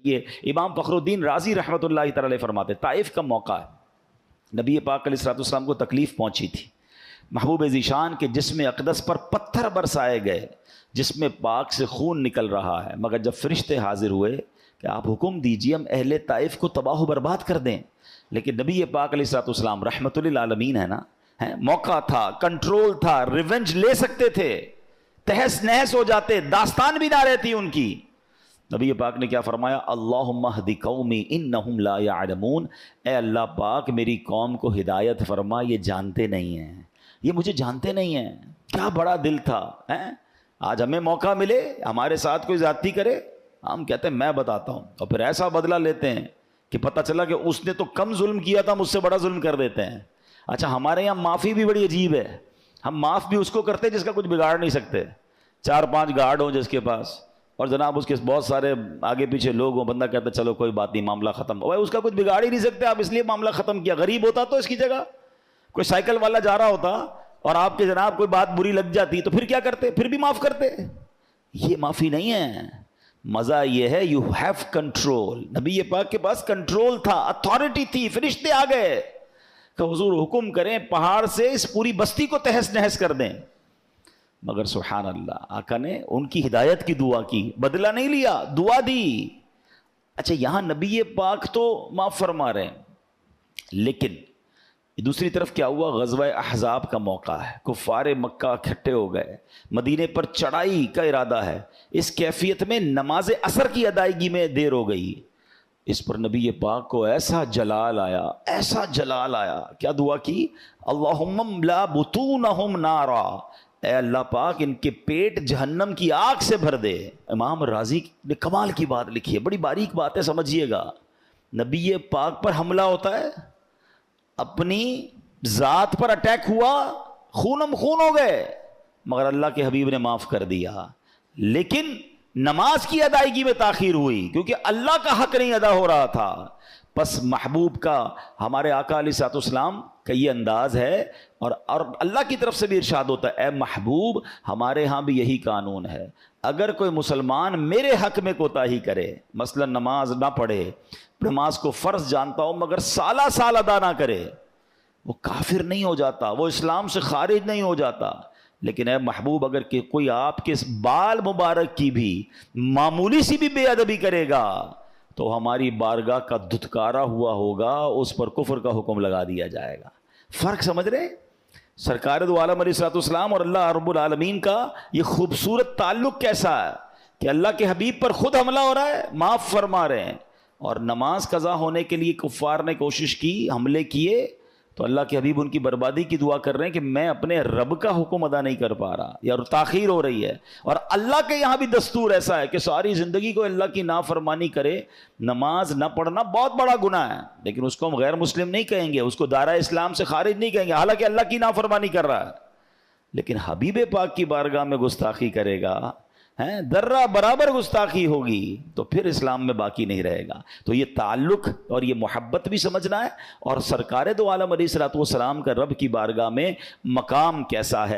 یہ امام فخر الدین رازی رحمۃ اللہ تعالی علیہ فرماتے طائف کا موقع ہے، نبی پاک علیہ الصلوۃ والسلام کو تکلیف پہنچی تھی، محبوب ذیشان کے جسم اقدس پر پتھر برسائے گئے، جسم پاک سے خون نکل رہا ہے، مگر جب فرشتے حاضر ہوئے کہ آپ حکم دیجئے ہم اہل طائف کو تباہ و برباد کر دیں، لیکن نبی پاک علیہ الصلوۃ والسلام رحمۃ للعالمین ہے نا، موقع تھا، کنٹرول تھا، ریونج لے سکتے تھے، تہس نہس ہو جاتے، داستان بھی نہ رہتی ان کی۔ نبی پاک نے کیا فرمایا؟ اللہم اہد قومی انہم لا یعلمون، اے اللہ پاک میری قوم کو ہدایت فرما، یہ جانتے نہیں ہیں، یہ مجھے جانتے نہیں ہیں۔ کیا بڑا دل تھا۔ آج ہمیں موقع ملے ہمارے ساتھ کوئی زیادتی کرے، ہم کہتے ہیں میں بتاتا ہوں، اور پھر ایسا بدلہ لیتے ہیں کہ پتہ چلا کہ اس نے تو کم ظلم کیا تھا، مجھ سے بڑا ظلم کر دیتے ہیں۔ اچھا ہمارے یہاں معافی بھی بڑی عجیب ہے، ہم معاف بھی اس کو کرتے ہیں جس کا کچھ بگاڑ نہیں سکتے، 4-5 گارڈ ہوں جس کے پاس، اور جناب اس کے بہت سارے آگے پیچھے لوگ ہوں، بندہ کہتا ہے چلو کوئی بات نہیں معاملہ ختم، بھائی اس کا کچھ بگاڑ ہی نہیں سکتے آپ، اس لیے معاملہ ختم کیا۔ غریب ہوتا تو اس کی جگہ کوئی سائیکل والا جا رہا ہوتا اور آپ کے جناب کوئی بات بری لگ جاتی تو پھر کیا کرتے؟ پھر بھی معاف کرتے۔ یہ معافی نہیں ہے، مزہ یہ ہے یو ہیو کنٹرول۔ نبی پاک کے پاس کنٹرول تھا، اتھارٹی تھی، فرشتے آ گئے کہ حضور حکم کریں پہاڑ سے اس پوری بستی کو تہس نہس کر دیں، مگر سبحان اللہ آقا نے ان کی ہدایت کی دعا کی، بدلہ نہیں لیا، دعا دی۔ اچھا یہاں نبی پاک تو معاف فرما رہے ہیں، لیکن دوسری طرف کیا ہوا؟ غزوہ احزاب کا موقع ہے، کفار مکہ اکٹھے ہو گئے، مدینے پر چڑھائی کا ارادہ ہے، اس کیفیت میں نماز عصر کی ادائیگی میں دیر ہو گئی، اس پر نبی پاک کو ایسا جلال آیا، ایسا جلال آیا، کیا دعا کی؟ اللہم املا بطونہم نارا، اے اللہ پاک ان کے پیٹ جہنم کی آگ سے بھر دے۔ امام رازی نے کمال کی بات لکھی ہے، بڑی باریک بات ہے، سمجھیے گا۔ نبی پاک پر حملہ ہوتا ہے، اپنی ذات پر اٹیک ہوا، خونم خون ہو گئے، مگر اللہ کے حبیب نے معاف کر دیا، لیکن نماز کی ادائیگی میں تاخیر ہوئی کیونکہ اللہ کا حق نہیں ادا ہو رہا تھا۔ پس محبوب کا، ہمارے آقا علیہ الصلوۃ والسلام کا یہ انداز ہے، اور اللہ کی طرف سے بھی ارشاد ہوتا ہے، اے محبوب ہمارے ہاں بھی یہی قانون ہے، اگر کوئی مسلمان میرے حق میں کوتاہی کرے، مثلا نماز نہ پڑھے، نماز کو فرض جانتا ہو مگر سالہ سال ادا نہ کرے، وہ کافر نہیں ہو جاتا، وہ اسلام سے خارج نہیں ہو جاتا، لیکن اے محبوب اگر کہ کوئی آپ کے بال مبارک کی بھی معمولی سی بھی بے ادبی کرے گا تو ہماری بارگاہ کا دھتکارا ہوا ہوگا، اس پر کفر کا حکم لگا دیا جائے گا۔ فرق سمجھ رہے؟ سرکار دو عالم علیہ الصلوۃ والسلام اور اللہ رب العالمین کا یہ خوبصورت تعلق کیسا ہے کہ اللہ کے حبیب پر خود حملہ ہو رہا ہے، معاف فرما رہے ہیں، اور نماز قضا ہونے کے لیے کفار نے کوشش کی، حملے کیے، تو اللہ کے حبیب ان کی بربادی کی دعا کر رہے ہیں کہ میں اپنے رب کا حکم ادا نہیں کر پا رہا، یا تاخیر ہو رہی ہے۔ اور اللہ کے یہاں بھی دستور ایسا ہے کہ ساری زندگی کو اللہ کی نافرمانی کرے، نماز نہ پڑھنا بہت بڑا گناہ ہے، لیکن اس کو ہم غیر مسلم نہیں کہیں گے، اس کو دائرہ اسلام سے خارج نہیں کہیں گے، حالانکہ اللہ کی نافرمانی کر رہا ہے، لیکن حبیب پاک کی بارگاہ میں گستاخی کرے گا، ذرہ برابر گستاخی ہوگی تو پھر اسلام میں باقی نہیں رہے گا۔ تو یہ تعلق اور یہ محبت بھی سمجھنا ہے، اور سرکار دو عالم علیہ الصلوۃ والسلام کا رب کی بارگاہ میں مقام کیسا ہے۔